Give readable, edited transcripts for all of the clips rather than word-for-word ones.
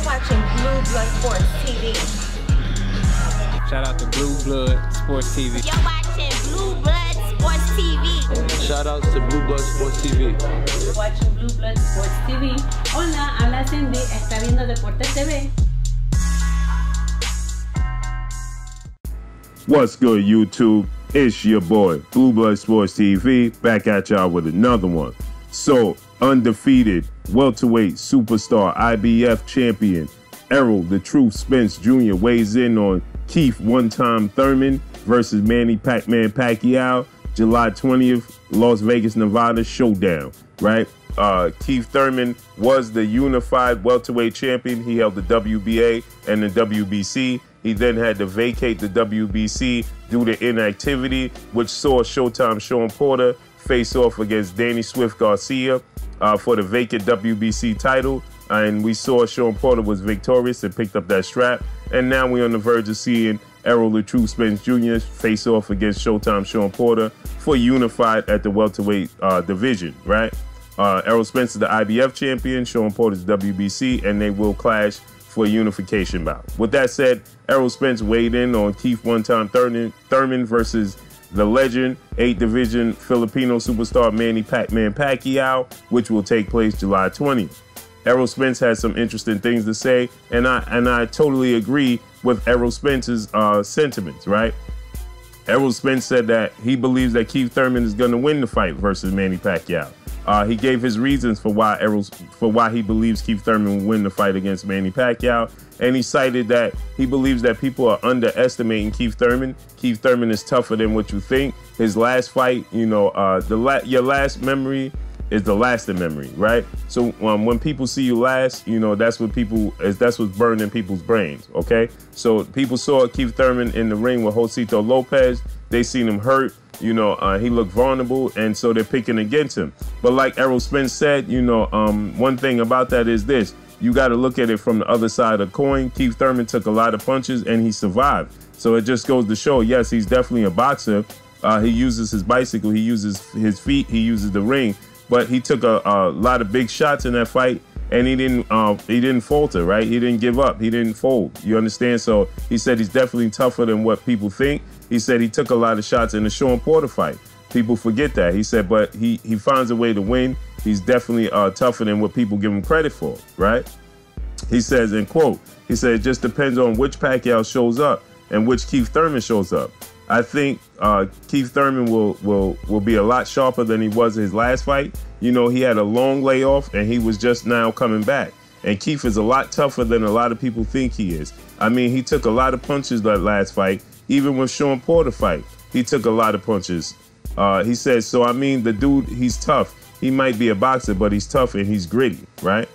watching Blue Blood Sports TV. Shout out to Blue Blood Sports TV. You're watching Blue Blood Sports TV. Shout outs to Blue Blood Sports TV. You're watching Blue Blood Sports TV. Hola, habla Cindy, está viendo Deportes TV. What's good, YouTube? It's your boy, Blue Blood Sports TV, back at y'all with another one. So, undefeated welterweight superstar IBF champion Errol "The Truth" Spence Jr. weighs in on Keith "One-Time" Thurman versus Manny "Pac-Man" Pacquiao, July 20th, Las Vegas, Nevada showdown, right? Keith Thurman was the unified welterweight champion. He held the WBA and the WBC. He then had to vacate the WBC due to inactivity, which saw Showtime Shawn Porter face off against Danny Swift Garcia for the vacant WBC title. And we saw Shawn Porter was victorious and picked up that strap. And now we're on the verge of seeing Errol "The Truth" Spence Jr. face off against Showtime Shawn Porter for unified at the welterweight division, right? Errol Spence is the IBF champion, Shawn Porter's WBC, and they will clash for a unification bout. With that said, Errol Spence weighed in on Keith "One-Time" Thurman versus the legend 8th division Filipino superstar Manny "Pac-Man" Pacquiao, which will take place July 20th. Errol Spence has some interesting things to say, and I totally agree with Errol Spence's sentiments, right? Errol Spence said that he believes that Keith Thurman is going to win the fight versus Manny Pacquiao. He gave his reasons for why he believes Keith Thurman will win the fight against Manny Pacquiao, and he cited that he believes that people are underestimating Keith Thurman. Keith Thurman is tougher than what you think. His last fight, you know, your last memory is the lasting memory, right? So when people see you last, you know, that's what's burned in people's brains, okay? So people saw Keith Thurman in the ring with Josito Lopez. They seen him hurt, you know, he looked vulnerable, and so they're picking against him. But like Errol Spence said, you know, one thing about that is this: you got to look at it from the other side of the coin. Keith Thurman took a lot of punches and he survived. So it just goes to show, yes, he's definitely a boxer. He uses his bicycle, he uses his feet, he uses the ring. But he took a lot of big shots in that fight, and he didn't falter, right? He didn't give up. He didn't fold. You understand? So he said he's definitely tougher than what people think. He said he took a lot of shots in the Shawn Porter fight. People forget that. He said, but he finds a way to win. He's definitely tougher than what people give him credit for, right? He says, in quote, he said, it just depends on which Pacquiao shows up and which Keith Thurman shows up. I think Keith Thurman will be a lot sharper than he was in his last fight. You know, he had a long layoff and he was just now coming back. And Keith is a lot tougher than a lot of people think he is. I mean, he took a lot of punches that last fight. Even with Shawn Porter fight, he took a lot of punches. He says, so I mean, the dude, he's tough. He might be a boxer, but he's tough and he's gritty, right?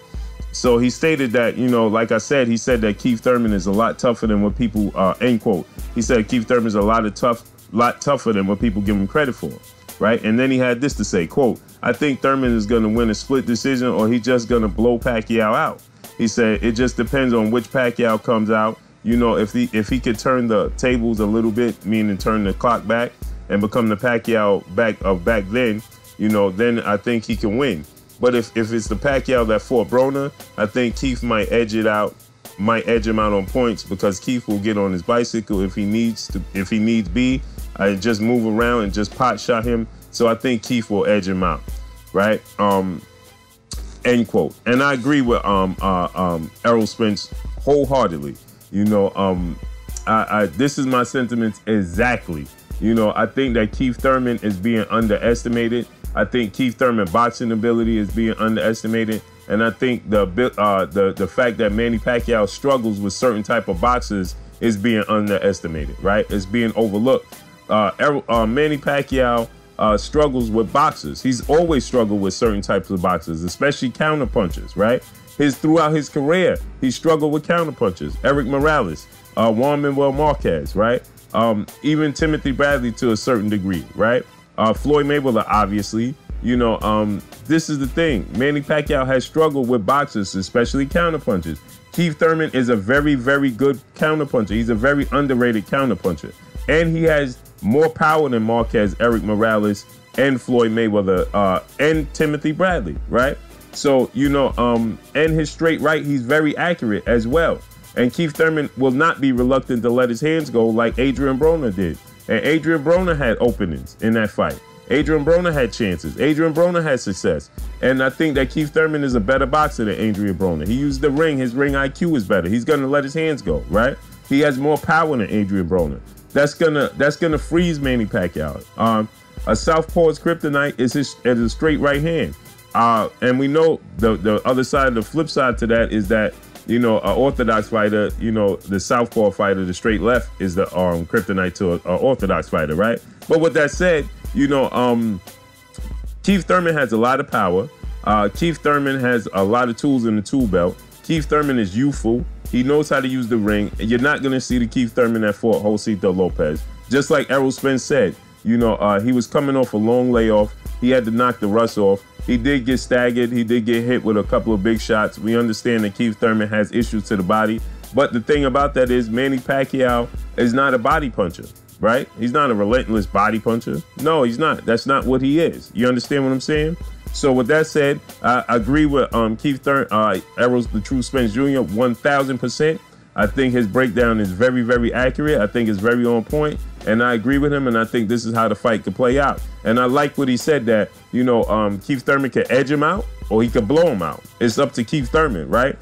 So he stated that, you know, like I said, he said that Keith Thurman is a lot tougher than what people, end quote. He said Keith Thurman is a lot tougher than what people give him credit for, right? And then he had this to say, quote, I think Thurman is going to win a split decision or he's just going to blow Pacquiao out. He said it just depends on which Pacquiao comes out. You know, if he could turn the tables a little bit, meaning turn the clock back and become the Pacquiao back then, you know, then I think he can win. But if it's the Pacquiao that fought Broner, I think Keith might edge him out on points, because Keith will get on his bicycle if he needs be. I just move around and just pot shot him. So I think Keith will edge him out, right? End quote. And I agree with Errol Spence wholeheartedly. You know, this is my sentiments exactly. You know, I think that Keith Thurman is being underestimated. I think Keith Thurman's boxing ability is being underestimated. And I think the fact that Manny Pacquiao struggles with certain type of boxers is being underestimated, right? It's being overlooked. Manny Pacquiao struggles with boxers. He's always struggled with certain types of boxers, especially counter punches, right? Throughout his career, he struggled with counter punches. Eric Morales, Juan Manuel Marquez, right? Even Timothy Bradley to a certain degree, right? Floyd Mayweather, obviously. You know, this is the thing. Manny Pacquiao has struggled with boxers, especially counter punches. Keith Thurman is a very, very good counter puncher. He's a very underrated counter puncher. And he has more power than Marquez, Eric Morales, and Floyd Mayweather, and Timothy Bradley, right? So, you know, and his straight right, he's very accurate as well. And Keith Thurman will not be reluctant to let his hands go like Adrian Broner did. And Adrian Broner had openings in that fight. Adrian Broner had chances. Adrian Broner had success. And I think that Keith Thurman is a better boxer than Adrian Broner. He used the ring. His ring IQ is better. He's going to let his hands go, right? He has more power than Adrian Broner. That's gonna freeze Manny Pacquiao. A southpaw's kryptonite is a straight right hand. And we know the other side, the flip side to that is that, you know, an orthodox fighter, you know, the southpaw fighter, the straight left is the kryptonite to an orthodox fighter, right? But with that said, you know, Keith Thurman has a lot of power. Keith Thurman has a lot of tools in the tool belt. Keith Thurman is youthful. He knows how to use the ring. And you're not going to see the Keith Thurman that fought Josito Lopez. Just like Errol Spence said, you know, he was coming off a long layoff. He had to knock the rust off. He did get staggered. He did get hit with a couple of big shots. We understand that Keith Thurman has issues to the body. But the thing about that is Manny Pacquiao is not a body puncher, right? He's not a relentless body puncher. No, he's not. That's not what he is. You understand what I'm saying? So with that said, I agree with Keith Thurman, Errol the True Spence Jr. 1000%. I think his breakdown is very, very accurate. I think it's very on point. And I agree with him, and I think this is how the fight could play out. And I like what he said that, you know, Keith Thurman could edge him out or he could blow him out. It's up to Keith Thurman, right?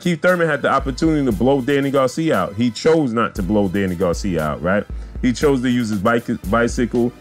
Keith Thurman had the opportunity to blow Danny Garcia out. He chose not to blow Danny Garcia out, right? He chose to use his bicycle.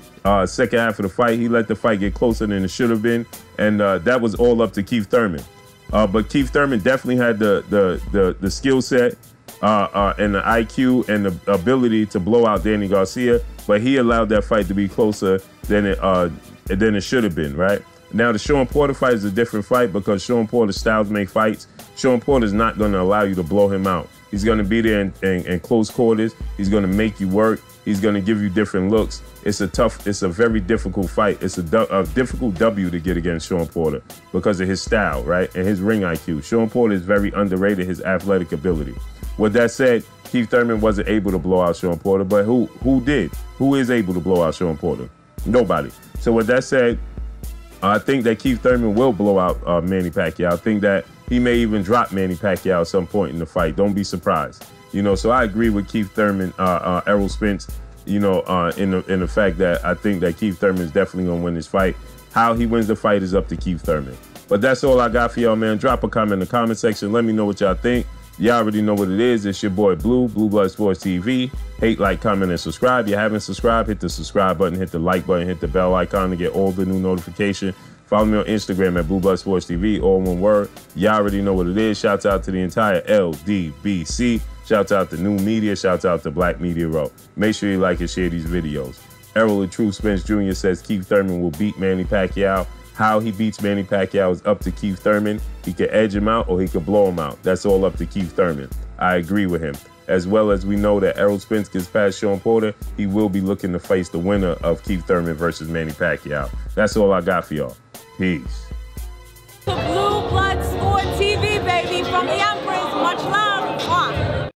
Second half of the fight, he let the fight get closer than it should have been. And that was all up to Keith Thurman. But Keith Thurman definitely had the skill set and the IQ and the ability to blow out Danny Garcia, but he allowed that fight to be closer than it should have been, right? Now, the Sean Porter fight is a different fight because Sean Porter's styles make fights. Sean Porter's not going to allow you to blow him out. He's going to be there in close quarters. He's going to make you work. He's going to give you different looks. It's a very difficult fight. It's a difficult W to get against Sean Porter because of his style, right? And his ring IQ. Sean Porter is very underrated, his athletic ability. With that said, Keith Thurman wasn't able to blow out Sean Porter, but who did? Who is able to blow out Sean Porter? Nobody. So with that said, I think that Keith Thurman will blow out Manny Pacquiao. I think that he may even drop Manny Pacquiao at some point in the fight. Don't be surprised. You know, so I agree with Keith Thurman, Errol Spence, you know, in the fact that I think that Keith Thurman is definitely going to win this fight. How he wins the fight is up to Keith Thurman. But that's all I got for y'all, man. Drop a comment in the comment section. Let me know what y'all think. Y'all already know what it is. It's your boy Blue Blood Sports TV. Hate, like, comment, and subscribe. If you haven't subscribed, hit the subscribe button, hit the like button, hit the bell icon to get all the new notifications. Follow me on Instagram at Blue Blood Sports TV, all one word. Y'all already know what it is. Shouts out to the entire LDBC. Shouts out to New Media. Shouts out to Black Media Row. Make sure you like and share these videos. Errol the True Spence Jr. says Keith Thurman will beat Manny Pacquiao. How he beats Manny Pacquiao is up to Keith Thurman. He could edge him out or he could blow him out. That's all up to Keith Thurman. I agree with him. As well as we know that Errol Spence gets past Sean Porter, he will be looking to face the winner of Keith Thurman versus Manny Pacquiao. That's all I got for y'all. Peace. Blue Blood Sport TV, baby, from the